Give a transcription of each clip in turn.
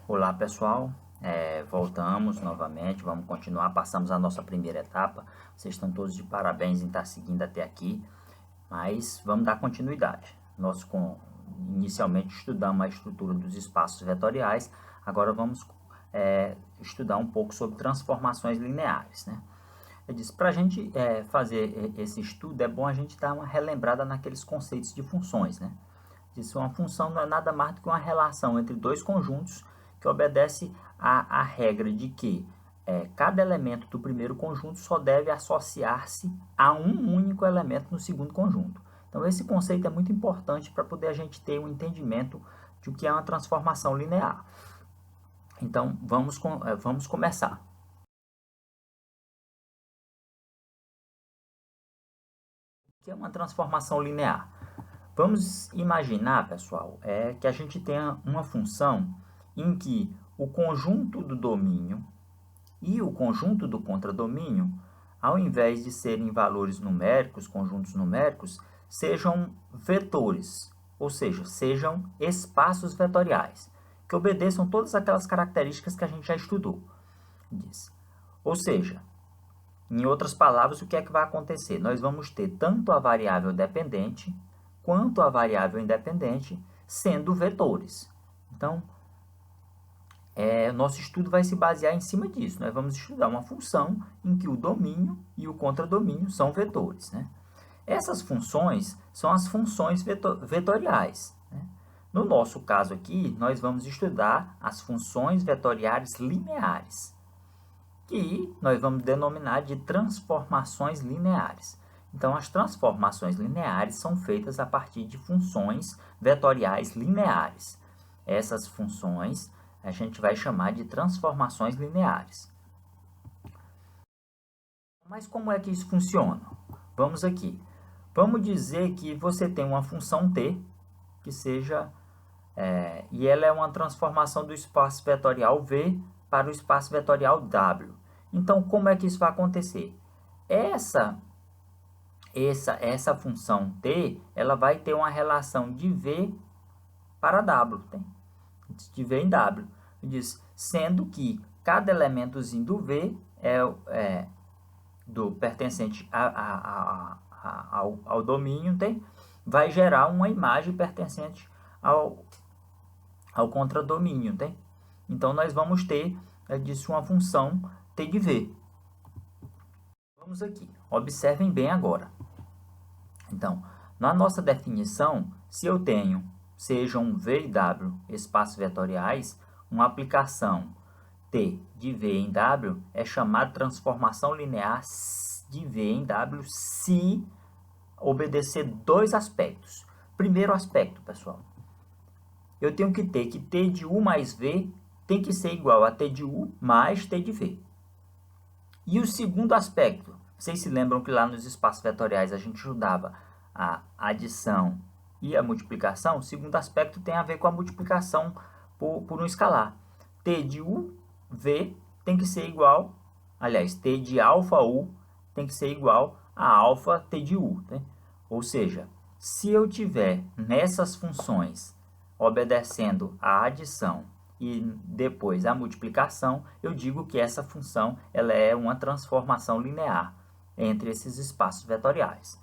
Olá pessoal, voltamos novamente, vamos continuar, passamos a nossa primeira etapa, vocês estão todos de parabéns em estar seguindo até aqui, mas vamos dar continuidade. Nós inicialmente estudamos a estrutura dos espaços vetoriais, agora vamos estudar um pouco sobre transformações lineares, né? Eu disse, para a gente fazer esse estudo, é bom a gente dar uma relembrada naqueles conceitos de funções, né? Disse, uma função não é nada mais do que uma relação entre dois conjuntos que obedece à regra de que cada elemento do primeiro conjunto só deve associar-se a um único elemento no segundo conjunto. Então, esse conceito é muito importante para poder a gente ter um entendimento de o que é uma transformação linear. Então, vamos começar. O que é uma transformação linear? Vamos imaginar, pessoal, que a gente tenha uma função em que o conjunto do domínio e o conjunto do contradomínio, ao invés de serem valores numéricos, conjuntos numéricos, sejam vetores, ou seja, sejam espaços vetoriais, que obedeçam todas aquelas características que a gente já estudou. Ou seja, em outras palavras, o que é que vai acontecer? Nós vamos ter tanto a variável dependente quanto a variável independente sendo vetores. Então, nosso estudo vai se basear em cima disso. Nós vamos estudar uma função em que o domínio e o contradomínio são vetores, né? Essas funções são as funções vetoriais, né? No nosso caso aqui, nós vamos estudar as funções vetoriais lineares, que nós vamos denominar de transformações lineares. Então, as transformações lineares são feitas a partir de funções vetoriais lineares. Essas funções a gente vai chamar de transformações lineares. Mas como é que isso funciona? Vamos aqui. Vamos dizer que você tem uma função t, que seja, e ela é uma transformação do espaço vetorial v para o espaço vetorial w. Então, como é que isso vai acontecer? Essa função t, ela vai ter uma relação de v para w, tá? De v em w. Diz, sendo que cada elementozinho do v do pertencente ao domínio, tá? Vai gerar uma imagem pertencente ao contradomínio, tá? Então, nós vamos ter disso uma função t de v. Vamos aqui, observem bem agora. Então, na nossa definição, se eu tenho, sejam v e w espaços vetoriais, uma aplicação t de v em w é chamada transformação linear de v em w se obedecer dois aspectos. Primeiro aspecto, pessoal, eu tenho que ter que t de u mais v tem que ser igual a t de u mais t de v. E o segundo aspecto, vocês se lembram que lá nos espaços vetoriais a gente estudava a adição e a multiplicação? O segundo aspecto tem a ver com a multiplicação por um escalar. T de u, v, tem que ser igual, aliás, t de alfa u tem que ser igual a alfa t de u, né? Ou seja, se eu tiver nessas funções obedecendo a adição e depois a multiplicação, eu digo que essa função ela é uma transformação linear entre esses espaços vetoriais.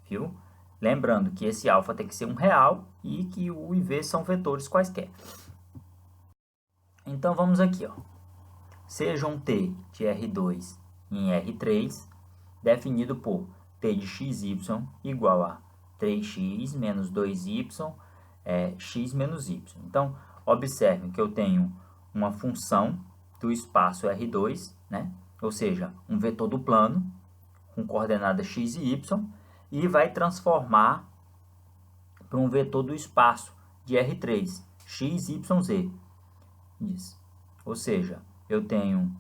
Viu? Lembrando que esse alfa tem que ser um real e que u e v são vetores quaisquer. Então, vamos aqui, ó. Seja um t de R2 em R3, definido por t de xy igual a 3x menos 2y, x menos y. Então, observem que eu tenho uma função do espaço R2, né? Ou seja, um vetor do plano, com coordenadas x e y, e vai transformar para um vetor do espaço de R3, x, y, z. Isso. Ou seja, eu tenho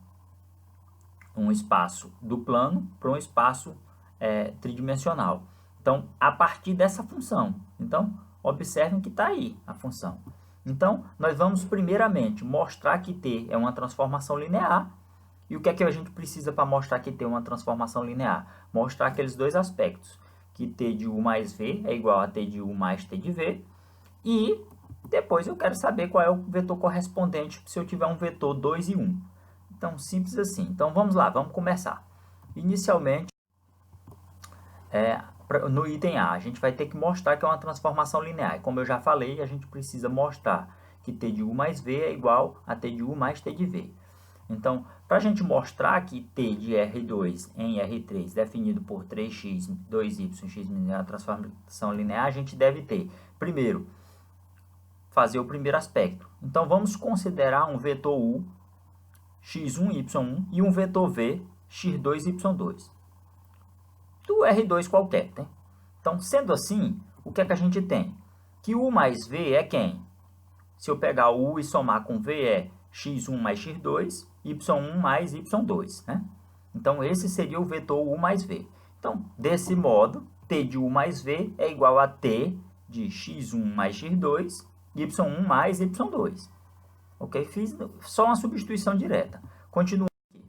um espaço do plano para um espaço tridimensional. Então, a partir dessa função. Então, observem que está aí a função. Então, nós vamos primeiramente mostrar que t é uma transformação linear. E o que é que a gente precisa para mostrar que t é uma transformação linear? Mostrar aqueles dois aspectos. Que t de u mais v é igual a t de u mais t de v. E Depois eu quero saber qual é o vetor correspondente se eu tiver um vetor 2 e 1. Então, simples assim. Então, vamos lá, vamos começar. Inicialmente, no item A, a gente vai ter que mostrar que é uma transformação linear. E como eu já falei, a gente precisa mostrar que t de u mais v é igual a t de u mais t de v. Então, para a gente mostrar que t de R2 em R3 definido por 3x, 2y, x é uma transformação linear, a gente deve ter, primeiro, fazer o primeiro aspecto. Então, vamos considerar um vetor u, x1, y1, e um vetor v, x2, y2. Do R2 qualquer, né? Então, sendo assim, o que é que a gente tem? Que u mais v é quem? Se eu pegar o u e somar com v é x1 mais x2, y1 mais y2, né? Então, esse seria o vetor u mais v. Então, desse modo, t de u mais v é igual a t de x1 mais x2, y1 mais y2. Ok? Fiz só uma substituição direta. Continuando aqui.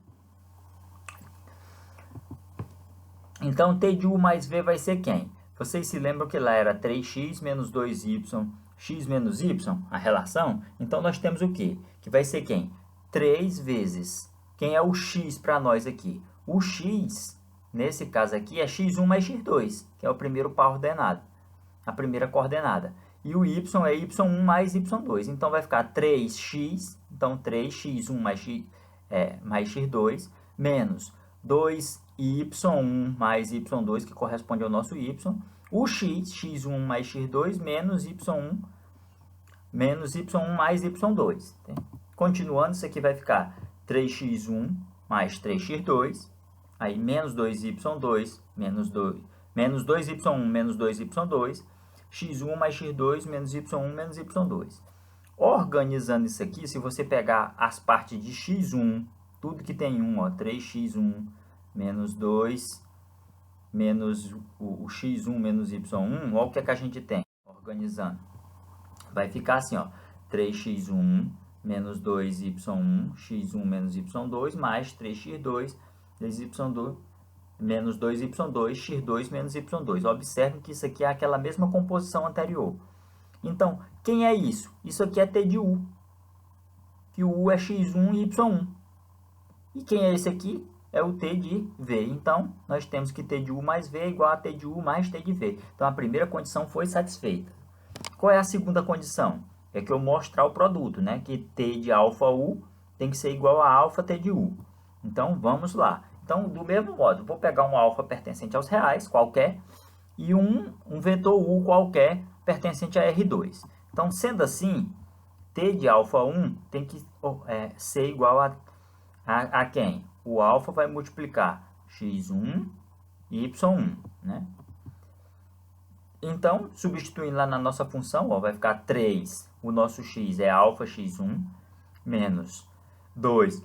Então, t de u mais v vai ser quem? Vocês se lembram que lá era 3x menos 2y, x menos y, a relação? Então, nós temos o quê? Que vai ser quem? 3 vezes. Quem é o x para nós aqui? O x, nesse caso aqui, é x1 mais x2, que é o primeiro par ordenado, a primeira coordenada. E o y é y1 mais y2. Então, vai ficar 3x, então 3x1 mais x2, menos 2y1 mais y2, que corresponde ao nosso y, o x, x1 mais x2, menos y1 mais y2. Tá? Continuando, isso aqui vai ficar 3x1 mais 3x2, aí menos 2y2, menos 2y1 menos 2y2, x1 mais x2, menos y1 menos y2. Organizando isso aqui, se você pegar as partes de x1, tudo que tem 1, ó, 3x1 menos 2, menos o x1 menos y1, olha o que é que a gente tem, organizando. Vai ficar assim, ó, 3x1 menos 2y1, x1 menos y2, mais 3x2, 2y2, menos 2y2, x2 menos y2. Observe que isso aqui é aquela mesma composição anterior. Então, quem é isso? Isso aqui é t de u, que o u é x1 e y1. E quem é esse aqui? É o t de v. Então, nós temos que t de u mais v é igual a t de u mais t de v. Então, a primeira condição foi satisfeita. Qual é a segunda condição? É que eu mostrar o produto, né? Que t de alfa u tem que ser igual a alfa t de u. Então, vamos lá. Então, do mesmo modo, vou pegar um alfa pertencente aos reais, qualquer, e um vetor u qualquer pertencente a R2. Então, sendo assim, t de alfa 1 tem que ser igual a quem? O alfa vai multiplicar x1 e y1, né? Então, substituindo lá na nossa função, ó, vai ficar 3, o nosso x é alfa x1, menos 2,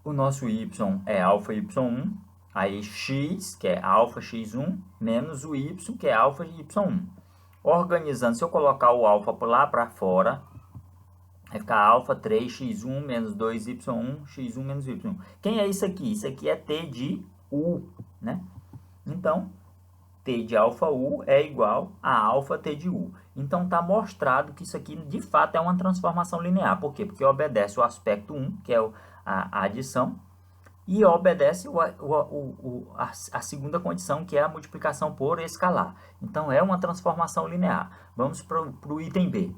o nosso y é alfa y1, aí x, que é alfa x1, menos o y, que é alfa y1. Organizando, se eu colocar o alfa lá para fora, vai ficar alfa 3x1 menos 2y1, x1 menos y1. Quem é isso aqui? Isso aqui é t de u, né? Então, t de alfa u é igual a alfa t de u. Então, está mostrado que isso aqui, de fato, é uma transformação linear. Por quê? Porque obedece o aspecto 1, que é a adição, e obedece a segunda condição, que é a multiplicação por escalar. Então, é uma transformação linear. Vamos para o item B.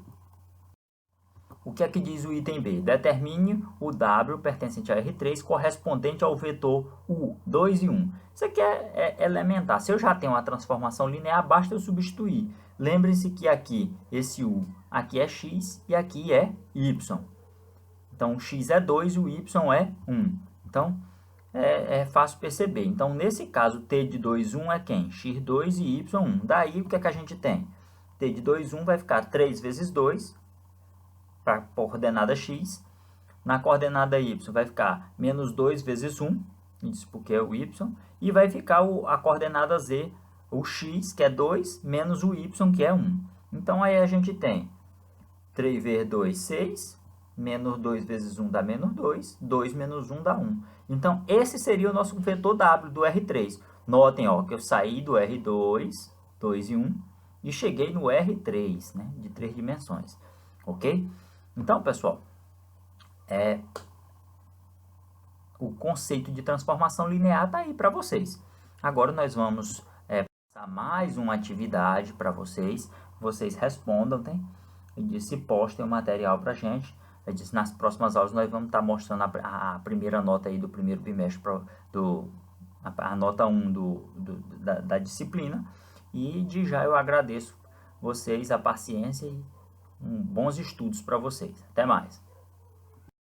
O que é que diz o item B? Determine o W pertencente a R3 correspondente ao vetor U, 2 e 1. Isso aqui é elementar. Se eu já tenho uma transformação linear, basta eu substituir. Lembre-se que aqui, esse U, aqui é X e aqui é Y. Então, o X é 2 e o Y é 1. Então, é fácil perceber. Então, nesse caso, T de 2, 1 é quem? X2 e Y1. Daí, o que é que a gente tem? T de 2, 1 vai ficar 3 vezes 2, para a coordenada x. Na coordenada y vai ficar menos 2 vezes 1, isso porque é o y, e vai ficar a coordenada z, o x, que é 2, menos o y, que é 1. Então, aí a gente tem 3 vezes 2, 6, menos 2 vezes 1 dá menos 2, 2 menos 1 dá 1. Então, esse seria o nosso vetor W do R3. Notem, ó, que eu saí do R2, 2 e 1, e cheguei no R3, né, de 3 dimensões. ok? Então, pessoal, o conceito de transformação linear está aí para vocês. Agora nós vamos passar mais uma atividade para vocês. Vocês respondam, tem? Eu disse, postem o material para a gente. Eu disse, nas próximas aulas nós vamos estar mostrando a primeira nota aí do primeiro bimestre, a nota 1 da disciplina. E de já eu agradeço vocês a paciência e bons estudos para vocês. Até mais!